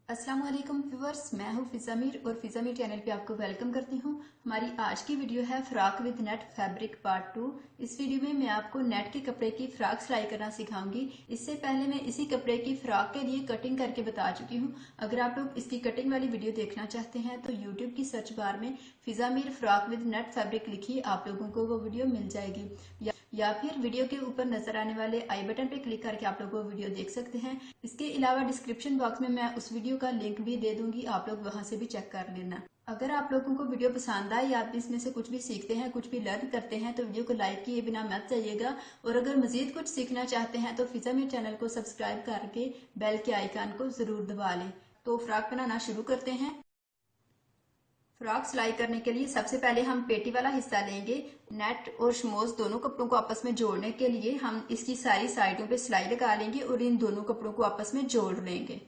अस्सलाम वालेकुम व्यूअर्स, मैं हूं फिजा मीर और फिजा मीर चैनल पे आपको वेलकम करती हूं। हमारी आज की वीडियो है frock with net fabric part 2। इस वीडियो में मैं आपको नेट के कपड़े की फ्रॉक सिलाई करना सिखाऊंगी। इससे पहले मैं इसी कपड़े की फ्रॉक के लिए कटिंग करके बता चुकी हूं। अगर आप लोग इसकी कटिंग वाली वीडियो देखना चाहते हैं तो यूट्यूब की सर्च बार में Fiza Meer frock with net fabric लिखिए, आप लोगों को वो वीडियो मिल जाएगी। या फिर वीडियो के ऊपर नजर आने वाले आई बटन पे क्लिक करके आप लोग वो वीडियो देख सकते हैं। इसके अलावा डिस्क्रिप्शन बॉक्स में मैं उस वीडियो का लिंक भी दे दूंगी, आप लोग वहां से भी चेक कर लेना। अगर आप लोगों को वीडियो पसंद आए या आप इसमें से कुछ भी सीखते हैं, कुछ भी लर्न करते हैं तो वीडियो को लाइक किए बिना मत जाइएगा। और अगर मजीद कुछ सीखना चाहते हैं तो फिजा मेरे चैनल को सब्सक्राइब करके बेल के आइकन को जरूर दबा लें। तो फ्रॉक बनाना शुरू करते हैं। फ्रॉक सिलाई करने के लिए सबसे पहले हम पेटी वाला हिस्सा लेंगे। नेट और शमोज दोनों कपड़ों को आपस में जोड़ने के लिए हम इसकी सारी साइडों पे सिलाई लगा लेंगे और इन दोनों कपड़ों को आपस में जोड़ लेंगे।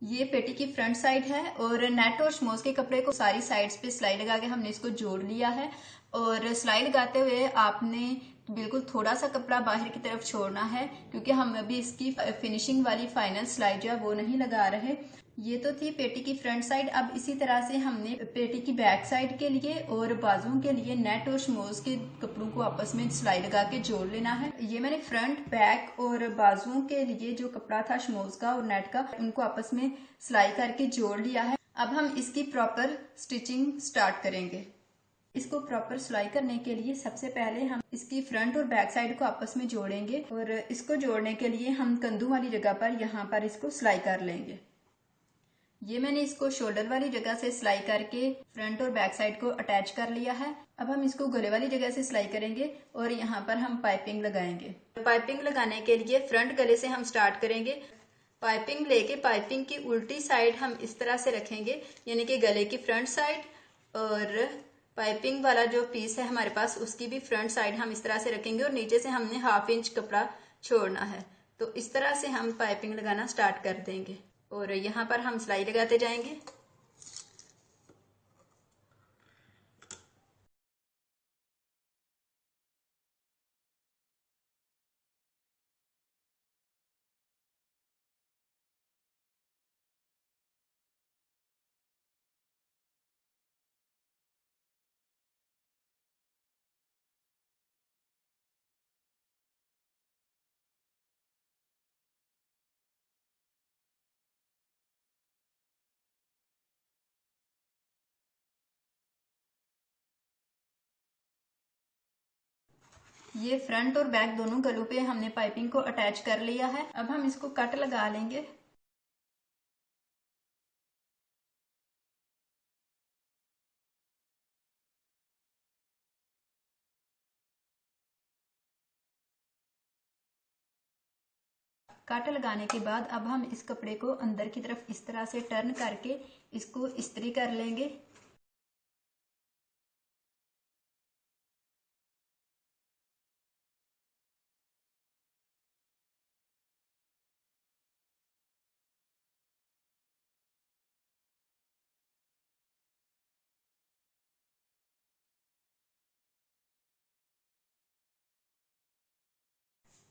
ये पेटी की फ्रंट साइड है और नेट और शमोज के कपड़े को सारी साइड्स पे सिलाई लगा के हमने इसको जोड़ लिया है। और सिलाई लगाते हुए आपने बिल्कुल थोड़ा सा कपड़ा बाहर की तरफ छोड़ना है, क्योंकि हम अभी इसकी फिनिशिंग वाली फाइनल सिलाई जो है वो नहीं लगा रहे। ये तो थी पेटी की फ्रंट साइड। अब इसी तरह से हमने पेटी की बैक साइड के लिए और बाजुओं के लिए नेट और शमोज के कपड़ों को आपस में सिलाई लगा के जोड़ लेना है। ये मैंने फ्रंट बैक और बाजुओं के लिए जो कपड़ा था शमोज का और नेट का, उनको आपस में सिलाई करके जोड़ लिया है। अब हम इसकी प्रॉपर स्टिचिंग स्टार्ट करेंगे। इसको प्रॉपर सिलाई करने के लिए सबसे पहले हम इसकी फ्रंट और बैक साइड को आपस में जोड़ेंगे और इसको जोड़ने के लिए हम कंधों वाली जगह पर यहाँ पर इसको सिलाई कर लेंगे। ये मैंने इसको शोल्डर वाली जगह से सिलाई करके फ्रंट और बैक साइड को अटैच कर लिया है। अब हम इसको गले वाली जगह से सिलाई करेंगे और यहाँ पर हम पाइपिंग लगाएंगे। पाइपिंग लगाने के लिए फ्रंट गले से हम स्टार्ट करेंगे। पाइपिंग लेके पाइपिंग की उल्टी साइड हम इस तरह से रखेंगे, यानी कि गले की फ्रंट साइड, और पाइपिंग वाला जो पीस है हमारे पास उसकी भी फ्रंट साइड हम इस तरह से रखेंगे और नीचे से हमने 1/2 इंच कपड़ा छोड़ना है। तो इस तरह से हम पाइपिंग लगाना स्टार्ट कर देंगे और यहाँ पर हम सिलाई लगाते जाएंगे। ये फ्रंट और बैक दोनों गलों पे हमने पाइपिंग को अटैच कर लिया है। अब हम इसको कट लगा लेंगे। कट लगाने के बाद अब हम इस कपड़े को अंदर की तरफ इस तरह से टर्न करके इसको इस्त्री कर लेंगे।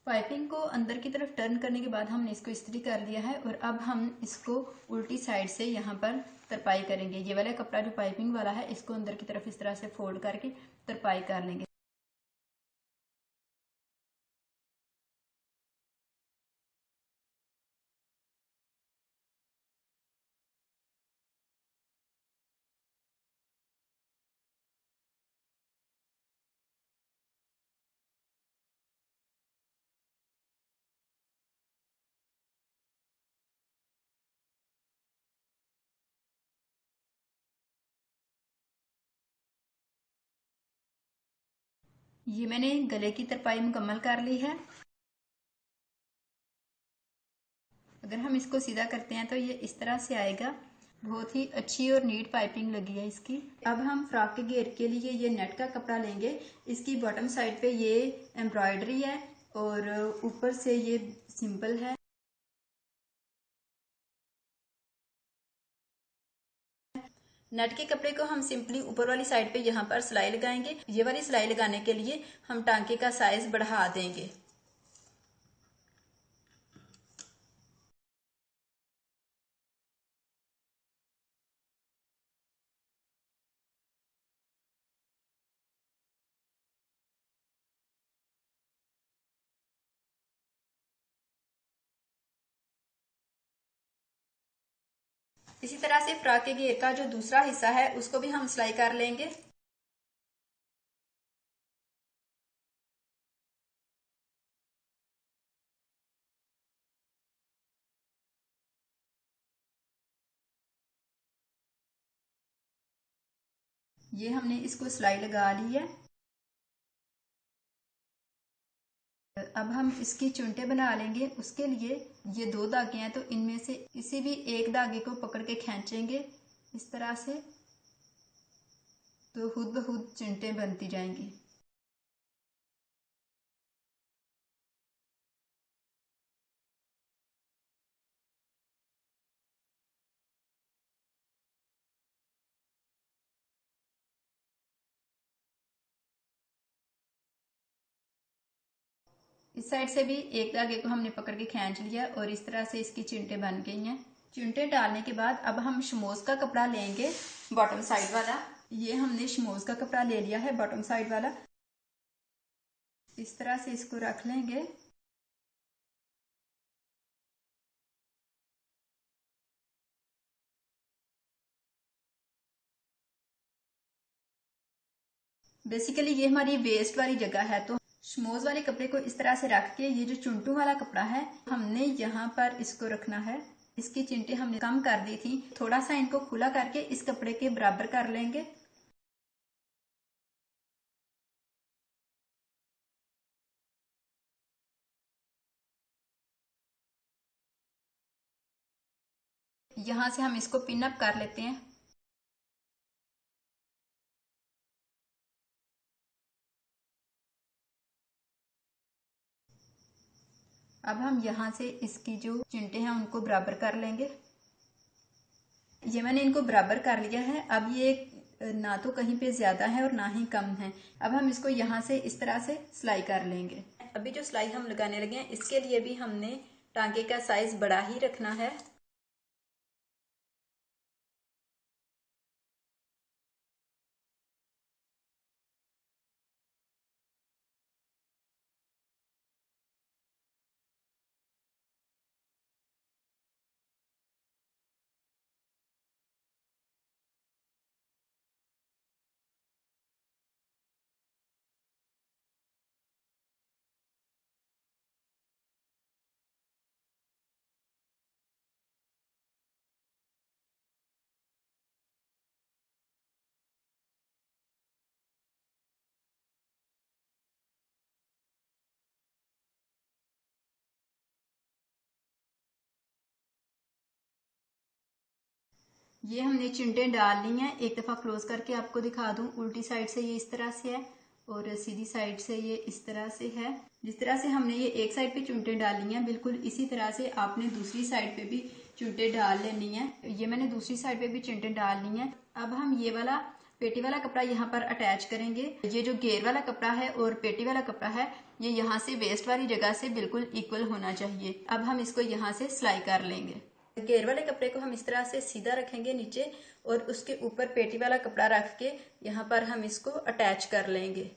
पाइपिंग को अंदर की तरफ टर्न करने के बाद हमने इसको इस्त्री कर लिया है और अब हम इसको उल्टी साइड से यहाँ पर तरपाई करेंगे। ये वाला कपड़ा जो पाइपिंग वाला है इसको अंदर की तरफ इस तरह से फोल्ड करके तरपाई कर लेंगे। ये मैंने गले की तरपाई मुकम्मल कर ली है। अगर हम इसको सीधा करते हैं तो ये इस तरह से आएगा। बहुत ही अच्छी और नीट पाइपिंग लगी है इसकी। अब हम फ्रॉक के घेर के लिए ये नेट का कपड़ा लेंगे। इसकी बॉटम साइड पे ये एम्ब्रॉयडरी है और ऊपर से ये सिंपल है। नेट के कपड़े को हम सिंपली ऊपर वाली साइड पे यहाँ पर सिलाई लगाएंगे। ये वाली सिलाई लगाने के लिए हम टांके का साइज बढ़ा देंगे। इसी तरह से फ्रॉक के घेर का जो दूसरा हिस्सा है उसको भी हम सिलाई कर लेंगे। ये हमने इसको सिलाई लगा ली है। अब हम इसकी चुनटे बना लेंगे। उसके लिए ये दो धागे हैं तो इनमें से किसी भी एक धागे को पकड़ के खींचेंगे इस तरह से, तो खुद ब खुद चुनटे बनती जाएंगी। इस साइड से भी एक धागे को हमने पकड़ के खींच लिया और इस तरह से इसकी चिंटे बन गई हैं। चिंटे डालने के बाद अब हम शमोज का कपड़ा लेंगे, बॉटम साइड वाला। ये हमने शमोज का कपड़ा ले लिया है बॉटम साइड वाला। इस तरह से इसको रख लेंगे। बेसिकली ये हमारी वेस्ट वाली जगह है, तो शमोज वाले कपड़े को इस तरह से रख के ये जो चुंटू वाला कपड़ा है हमने यहाँ पर इसको रखना है। इसकी चिंटे हमने कम कर दी थी, थोड़ा सा इनको खुला करके इस कपड़े के बराबर कर लेंगे। यहाँ से हम इसको पिन अप कर लेते हैं। अब हम यहाँ से इसकी जो चिंटे हैं उनको बराबर कर लेंगे। ये मैंने इनको बराबर कर लिया है। अब ये ना तो कहीं पे ज्यादा है और ना ही कम है। अब हम इसको यहाँ से इस तरह से सिलाई कर लेंगे। अभी जो सिलाई हम लगाने लगे हैं इसके लिए भी हमने टांके का साइज बड़ा ही रखना है। ये हमने चिंटे डाल ली हैं। एक दफा क्लोज करके आपको दिखा दूं। उल्टी साइड से ये इस तरह से है और सीधी साइड से ये इस तरह से है। जिस तरह से हमने ये एक साइड पे चुंटे डाली हैं बिल्कुल इसी तरह से आपने दूसरी साइड पे भी चुंटे डाल लेनी है। ये मैंने दूसरी साइड पे भी चुंटे डाल ली हैं। अब हम ये वाला पेटी वाला कपड़ा यहाँ पर अटैच करेंगे। ये जो घेर वाला कपड़ा है और पेटी वाला कपड़ा है ये यहाँ से वेस्ट वाली जगह से बिल्कुल इक्वल होना चाहिए। अब हम इसको यहाँ से सिलाई कर लेंगे। घेर वाले कपड़े को हम इस तरह से सीधा रखेंगे नीचे और उसके ऊपर पेटी वाला कपड़ा रख के यहाँ पर हम इसको अटैच कर लेंगे।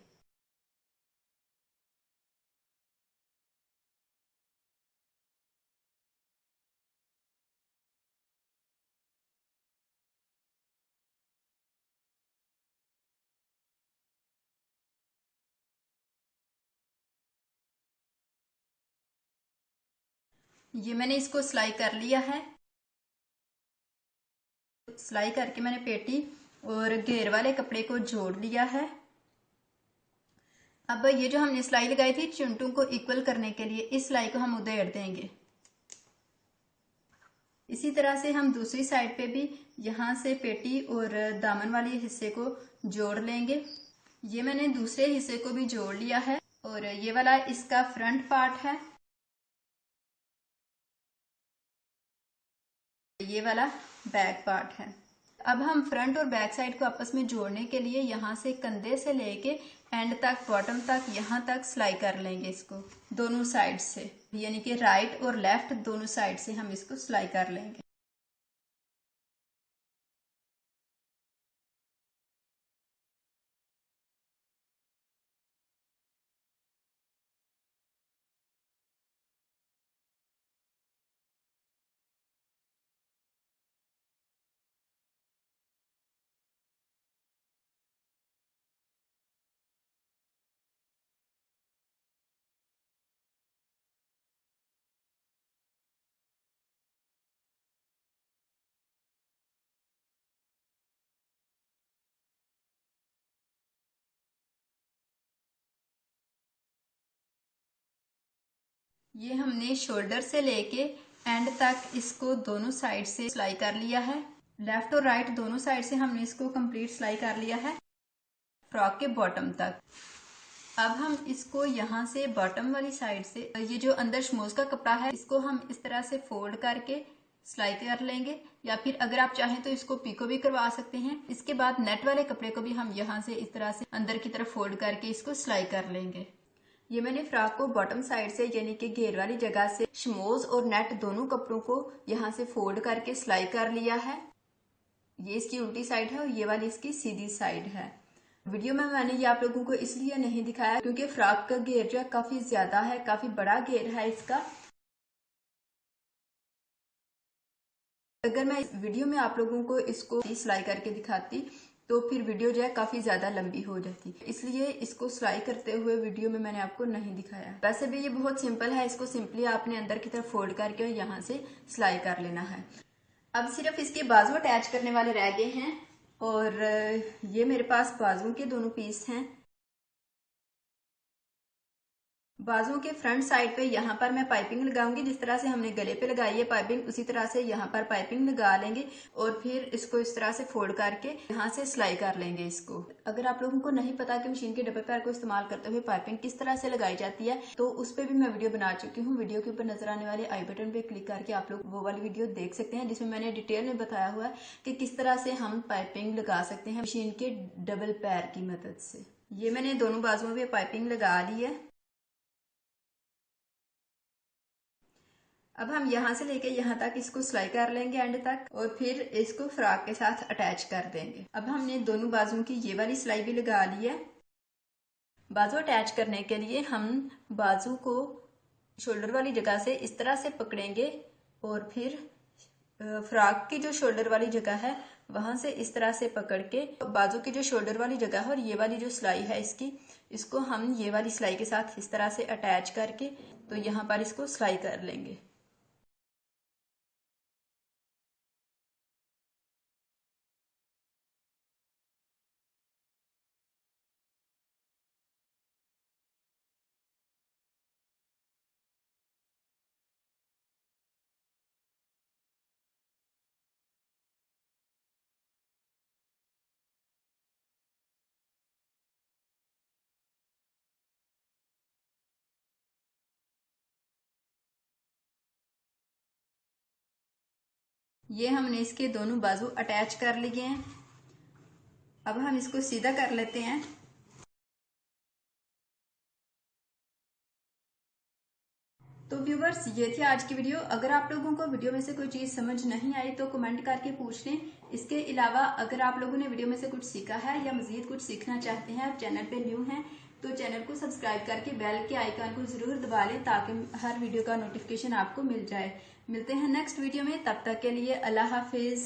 ये मैंने इसको सिलाई कर लिया है। सिलाई करके मैंने पेटी और घेर वाले कपड़े को जोड़ लिया है। अब ये जो हमने सिलाई लगाई थी चुनटों को इक्वल करने के लिए, इस सिलाई को हम उधेड़ देंगे। इसी तरह से हम दूसरी साइड पे भी यहाँ से पेटी और दामन वाले हिस्से को जोड़ लेंगे। ये मैंने दूसरे हिस्से को भी जोड़ लिया है और ये वाला इसका फ्रंट पार्ट है, ये वाला बैक पार्ट है। अब हम फ्रंट और बैक साइड को आपस में जोड़ने के लिए यहाँ से कंधे से लेके एंड तक, बॉटम तक, यहाँ तक सिलाई कर लेंगे इसको दोनों साइड से, यानी कि राइट और लेफ्ट दोनों साइड से हम इसको सिलाई कर लेंगे। ये हमने शोल्डर से लेके एंड तक इसको दोनों साइड से सिलाई कर लिया है। लेफ्ट और राइट दोनों साइड से हमने इसको कंप्लीट सिलाई कर लिया है फ्रॉक के बॉटम तक। अब हम इसको यहाँ से बॉटम वाली साइड से, ये जो अंदर शमोज का कपड़ा है, इसको हम इस तरह से फोल्ड करके सिलाई कर लेंगे, या फिर अगर आप चाहें तो इसको पीको भी करवा सकते हैं। इसके बाद नेट वाले कपड़े को भी हम यहाँ से इस तरह से अंदर की तरफ फोल्ड करके इसको सिलाई कर लेंगे। ये मैंने फ्रॉक को बॉटम साइड से यानी कि घेर वाली जगह से शमोज और नेट दोनों कपड़ों को यहाँ से फोल्ड करके सिलाई कर लिया है। ये इसकी उल्टी साइड है और ये वाली इसकी सीधी साइड है। वीडियो में मैंने ये आप लोगों को इसलिए नहीं दिखाया क्योंकि फ्रॉक का घेर जो है काफी ज्यादा है, काफी बड़ा घेर है इसका। अगर मैं इस वीडियो में आप लोगों को इसको सिलाई करके दिखाती तो फिर वीडियो जो है काफी ज्यादा लंबी हो जाती, इसलिए इसको सिलाई करते हुए वीडियो में मैंने आपको नहीं दिखाया। वैसे भी ये बहुत सिंपल है, इसको सिंपली आपने अंदर की तरफ फोल्ड करके और यहाँ से सिलाई कर लेना है। अब सिर्फ इसके बाजू अटैच करने वाले रह गए हैं और ये मेरे पास बाजू के दोनों पीस हैं। बाजुओं के फ्रंट साइड पे यहाँ पर मैं पाइपिंग लगाऊंगी, जिस तरह से हमने गले पे लगाई है पाइपिंग, उसी तरह से यहाँ पर पाइपिंग लगा लेंगे और फिर इसको इस तरह से फोल्ड करके यहाँ से सिलाई कर लेंगे इसको। अगर आप लोगों को नहीं पता कि मशीन के डबल पैर को इस्तेमाल करते हुए पाइपिंग किस तरह से लगाई जाती है तो उस पर भी मैं वीडियो बना चुकी हूँ। वीडियो के ऊपर नजर आने वाले आई बटन पे क्लिक करके आप लोग वो वाली वीडियो देख सकते हैं, जिसमें मैंने डिटेल में बताया हुआ है कि किस तरह से हम पाइपिंग लगा सकते हैं मशीन के डबल पैर की मदद से। ये मैंने दोनों बाजुओं पे पाइपिंग लगा ली है। अब हम यहाँ से लेके यहाँ तक इसको सिलाई कर लेंगे एंड तक और फिर इसको फ्रॉक के साथ अटैच कर देंगे। अब हमने दोनों बाजुओं की ये वाली सिलाई भी लगा ली है। बाजू अटैच करने के लिए हम बाजू को शोल्डर वाली जगह से इस तरह से पकड़ेंगे और फिर फ्रॉक की जो शोल्डर वाली जगह है वहां से इस तरह से पकड़ के बाजू की जो शोल्डर वाली जगह है और ये वाली जो सिलाई है इसको हम ये वाली सिलाई के साथ इस तरह से अटैच करके तो यहाँ पर इसको सिलाई कर लेंगे। ये हमने इसके दोनों बाजू अटैच कर लिए हैं। अब हम इसको सीधा कर लेते हैं। तो व्यूवर्स, ये थी आज की वीडियो। अगर आप लोगों को वीडियो में से कोई चीज समझ नहीं आई तो कमेंट करके पूछ लें। इसके अलावा अगर आप लोगों ने वीडियो में से कुछ सीखा है या मजीद कुछ सीखना चाहते हैं, आप चैनल पे न्यू हैं तो चैनल को सब्सक्राइब करके बेल के आइकन को जरूर दबा लें ताकि हर वीडियो का नोटिफिकेशन आपको मिल जाए। मिलते हैं नेक्स्ट वीडियो में, तब तक के लिए अल्लाह हाफिज।